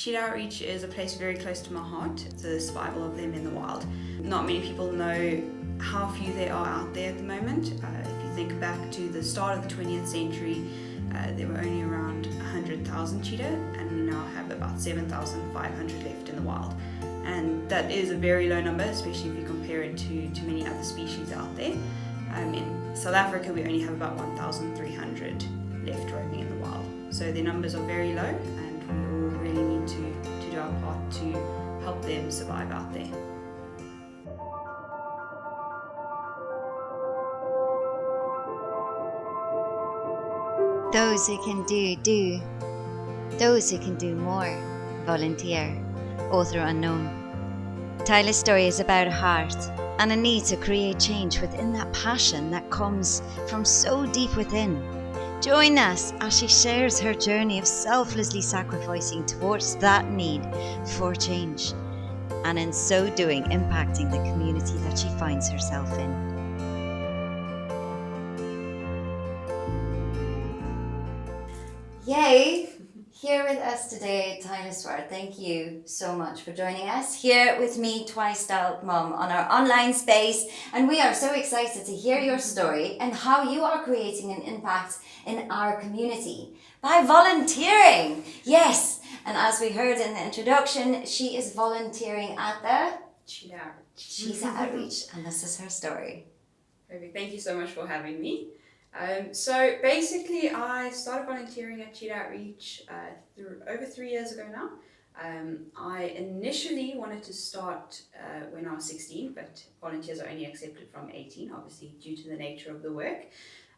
Cheetah Outreach is a place very close to my heart, the survival of them in the wild. Not many people know how few there are out there at the moment. If you think back to the start of the 20th century, there were only around 100,000 cheetah, and we now have about 7,500 left in the wild. And that is a very low number, especially if you compare it to many other species out there. In South Africa, we only have about 1,300 left roaming in the wild. So their numbers are very low, and we all really need to do our part to help them survive out there. Those who can do. Those who can do more, volunteer. Author unknown. Tyler's story is about a heart and a need to create change within that passion that comes from so deep within. Join us as she shares her journey of selflessly sacrificing towards that need for change, and in so doing impacting the community that she finds herself in. Yay! Here with us today, Tyle Swart. Thank you so much for joining us here with me, Twice-Style Mum, on our online space. And we are so excited to hear your story and how you are creating an impact in our community by volunteering. Yes! And as we heard in the introduction, she is volunteering at the Cheetah Outreach, and this is her story. Perfect. Thank you so much for having me. So basically, I started volunteering at Cheetah Outreach over 3 years ago now. I initially wanted to start when I was 16, but volunteers are only accepted from 18, obviously due to the nature of the work.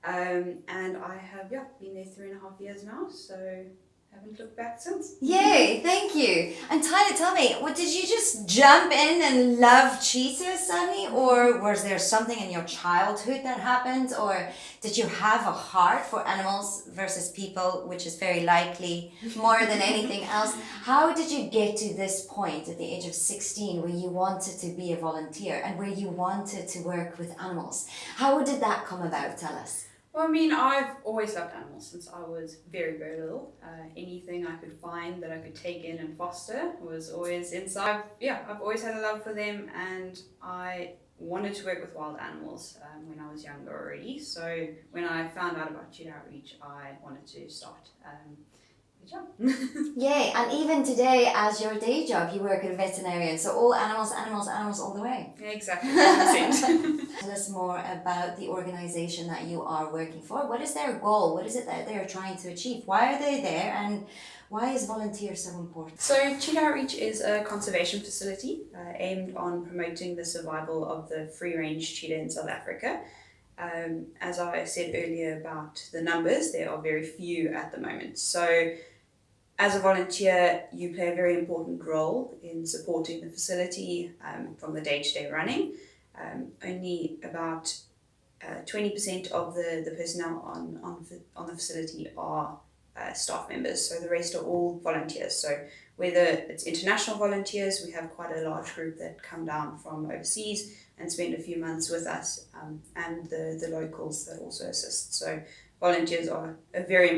And I have been there 3.5 years now, so haven't looked back since. Yay, thank you. And Tyler, tell me, did you just jump in and love cheetahs suddenly, or was there something in your childhood that happened, or did you have a heart for animals versus people, which is very likely more than anything else? How did you get to this point at the age of 16 where you wanted to be a volunteer and where you wanted to work with animals? How did that come about? Tell us. Well, I mean, I've always loved animals since I was very, very little. Anything I could find that I could take in and foster was always inside. I've always had a love for them, and I wanted to work with wild animals when I was younger already. So when I found out about Cheetah Outreach, I wanted to start. Good job. Yay, and even today as your day job, you work at a veterinarian, so all animals all the way. Exactly, 100%. Tell us more about the organisation that you are working for. What is their goal? What is it that they're trying to achieve? Why are they there, and why is volunteer so important? So Cheetah Outreach is a conservation facility aimed on promoting the survival of the free-range cheetah in South Africa. As I said earlier about the numbers, there are very few at the moment. So as a volunteer, you play a very important role in supporting the facility from the day-to-day running. Only about 20% of the personnel on the facility are staff members, so the rest are all volunteers. So whether it's international volunteers, we have quite a large group that come down from overseas and spend a few months with us, and the locals that also assist. So volunteers are play a very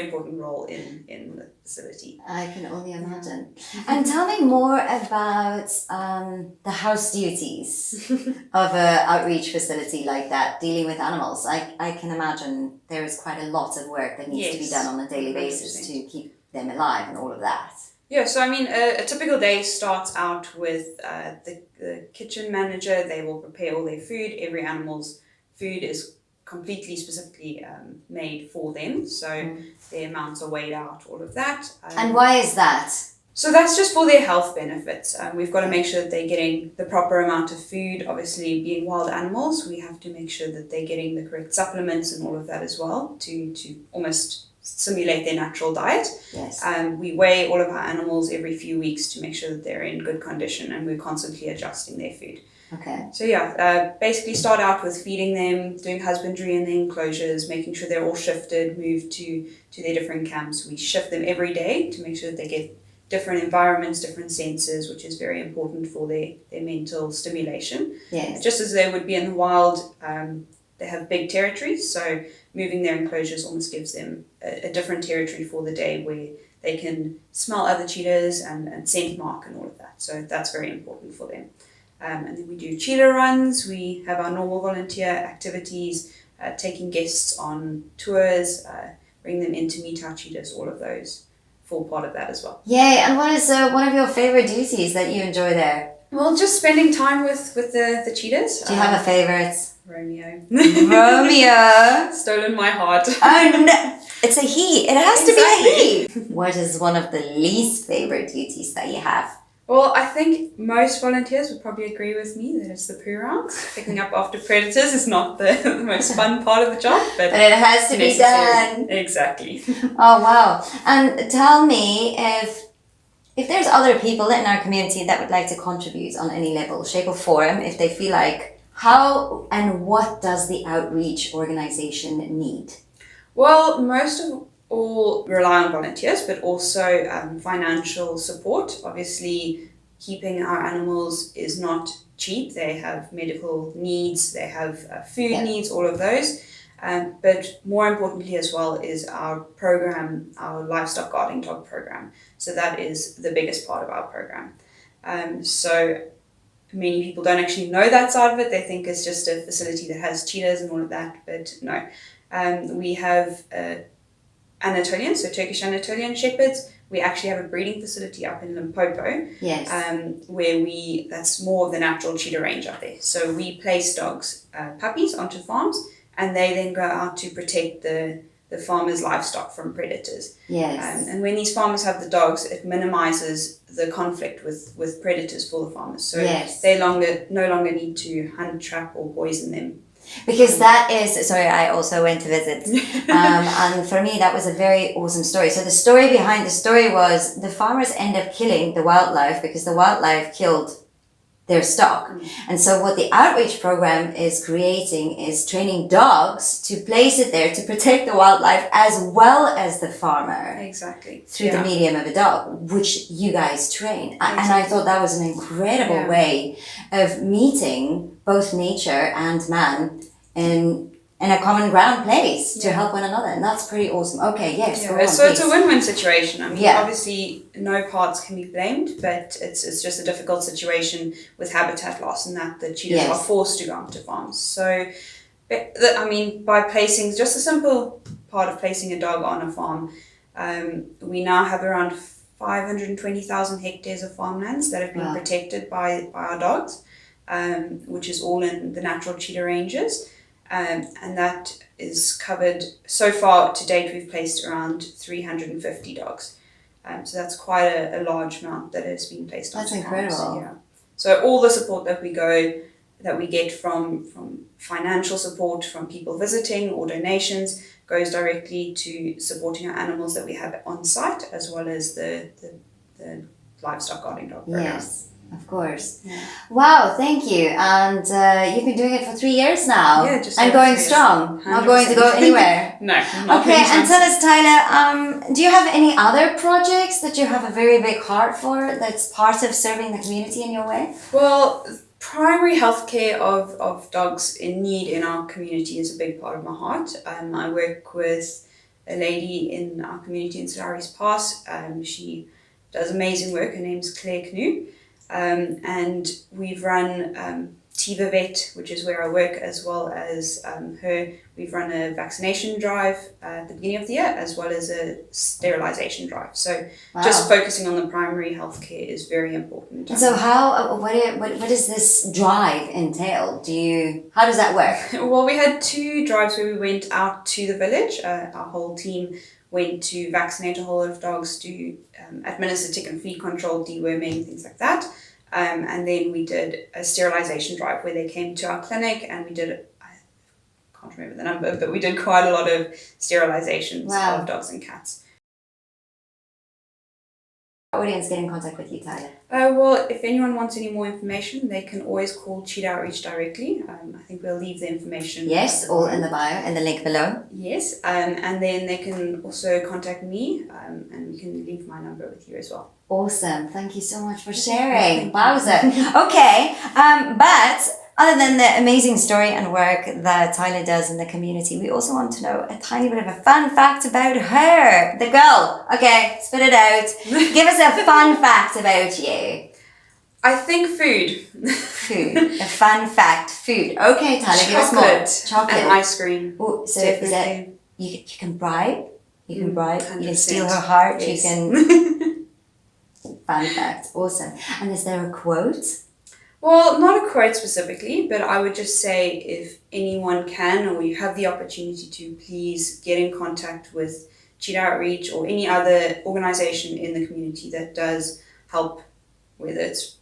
important role in the facility. I can only imagine. And tell me more about the house duties of an outreach facility like that, dealing with animals. I can imagine there is quite a lot of work that needs to be done on a daily basis 100%. To keep them alive and all of that. Yeah, so I mean, a typical day starts out with the kitchen manager. They will prepare all their food. Every animal's food is completely specifically made for them, so their amounts are weighed out, all of that. And why is that? So that's just for their health benefits. We've got to make sure that they're getting the proper amount of food. Obviously, being wild animals, we have to make sure that they're getting the correct supplements and all of that as well to almost simulate their natural diet. Yes. We weigh all of our animals every few weeks to make sure that they're in good condition, and we're constantly adjusting their food. Okay. So basically start out with feeding them, doing husbandry in the enclosures, making sure they're all shifted, moved to their different camps. We shift them every day to make sure that they get different environments, different senses, which is very important for their mental stimulation. Yes. Just as they would be in the wild, they have big territories, so moving their enclosures almost gives them a different territory for the day where they can smell other cheetahs and scent mark and all of that. So that's very important for them. And then we do cheetah runs. We have our normal volunteer activities, taking guests on tours, bring them in to meet our cheetahs, all of those fall part of that as well. Yay, and what is one of your favorite duties that you enjoy there? Well, just spending time with the cheetahs. Do you have a favorite? Romeo. Romeo! Stolen my heart. Oh no! It's a he. It has to be a he. What is one of the least favorite duties that you have? Well, I think most volunteers would probably agree with me that it's the poo rounds. Picking up after predators is not the most fun part of the job, but it has to be done. Exactly. Oh wow! And tell me if there's other people in our community that would like to contribute on any level, shape or form, if they feel like, how and what does the outreach organization need? Well, most of all rely on volunteers, but also financial support. Obviously, keeping our animals is not cheap. They have medical needs, they have food needs, all of those. But more importantly as well is our program, our livestock guarding dog program. So that is the biggest part of our program. So many people don't actually know that side of it. They think it's just a facility that has cheetahs and all of that, but no. We have Anatolian, so Turkish Anatolian Shepherds. We actually have a breeding facility up in Limpopo. Yes. Where that's more of the natural cheetah range up there. So we place dogs, puppies onto farms, and they then go out to protect the farmers' livestock from predators. Yes. And when these farmers have the dogs, it minimizes the conflict with predators for the farmers. So they no longer need to hunt, trap, or poison them. Because that is, sorry, I also went to visit. And for me, that was a very awesome story. So the story behind the story was the farmers end up killing the wildlife because the wildlife killed their stock. And so what the outreach program is creating is training dogs to place it there to protect the wildlife as well as the farmer. Exactly. Through the medium of a dog, which you guys train. Exactly. And I thought that was an incredible way of meeting both nature and man in a common ground place to help one another. And that's pretty awesome. Okay, yes. Yeah, so it's a win-win situation. I mean, obviously no parts can be blamed, but it's just a difficult situation with habitat loss and that the cheetahs are forced to go onto farms. So, I mean, by placing, just a simple part of placing a dog on a farm, we now have around 520,000 hectares of farmlands that have been protected by our dogs, which is all in the natural cheetah ranges. And that is covered, so far to date we've placed around 350 dogs. So that's quite a large amount that has been placed on. That's incredible. Farms. So all the support that we get from financial support from people visiting or donations goes directly to supporting our animals that we have on site, as well as the livestock guarding dog program. Yes. Of course. Yeah. Wow, thank you. And you've been doing it for 3 years now. Yeah, just and going strong. 100%. Not going to go anywhere. No. Okay, and tell us, Tyle, do you have any other projects that you have a very big heart for that's part of serving the community in your way? Well, primary healthcare of dogs in need in our community is a big part of my heart. I work with a lady in our community in Solari's Pass. She does amazing work. Her name's Claire Canoe. And we've run Teva Vet, which is where I work, as well as her. We've run a vaccination drive at the beginning of the year, as well as a sterilization drive. So just focusing on the primary healthcare is very important. So what does this drive entail? How does that work? Well, we had 2 drives where we went out to the village. Our whole team went to vaccinate a whole lot of dogs, to administer tick and flea control, deworming, things like that. And then we did a sterilization drive where they came to our clinic and we did, I can't remember the number, but we did quite a lot of sterilizations of dogs and cats. Audience get in contact with you, Tyle? Well, if anyone wants any more information, they can always call Cheetah Outreach directly. I think we'll leave the information. Yes, all in the bio, in the link below. Yes, and then they can also contact me, and we can leave my number with you as well. Awesome. Thank you so much for sharing. Wowza. Okay, but Other than the amazing story and work that Tyle does in the community, we also want to know a tiny bit of a fun fact about her. The girl. Okay, spit it out. Give us a fun fact about you. I think food. Food. A fun fact. Food. Okay, Tyle, give us more. Chocolate. And ice cream. Oh, so is that you can bribe? You can bribe. 100%. You can steal her heart. Yes. You can. Fun fact. Awesome. And is there a quote? Well, not a quote specifically, but I would just say if anyone can or you have the opportunity to, please get in contact with Cheetah Outreach or any other organization in the community that does help, whether it's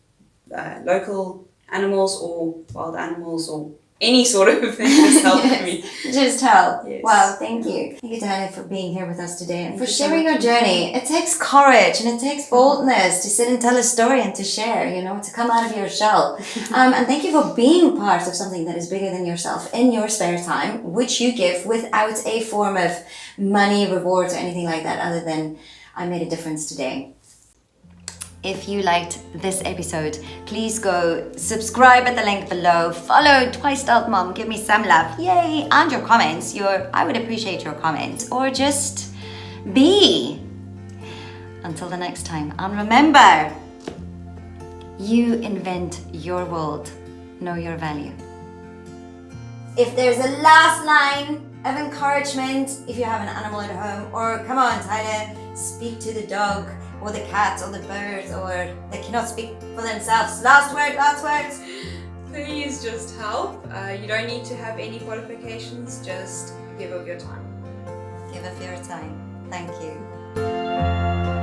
local animals or wild animals or any sort of thing. Just help me. Just help. Yes. Wow, thank you. Thank you, Tyle, for being here with us today and Thank for you so sharing your much. journey. It takes courage and it takes boldness to sit and tell a story and to share, to come out of your shell. And thank you for being part of something that is bigger than yourself in your spare time, which you give without a form of money, rewards, or anything like that, other than I made a difference today. If you liked this episode, please go subscribe at the link below. Follow Twice Stealth Mom. Give me some love. Yay. And your comments. I would appreciate your comments. Or just be. Until the next time. And remember, you invent your world. Know your value. If there's a last line of encouragement, if you have an animal at home, or come on, Tyle, speak to the dog, or the cat, or the bird, or they cannot speak for themselves. Last words. Please just help. You don't need to have any qualifications, just give of your time. Give of your time. Thank you.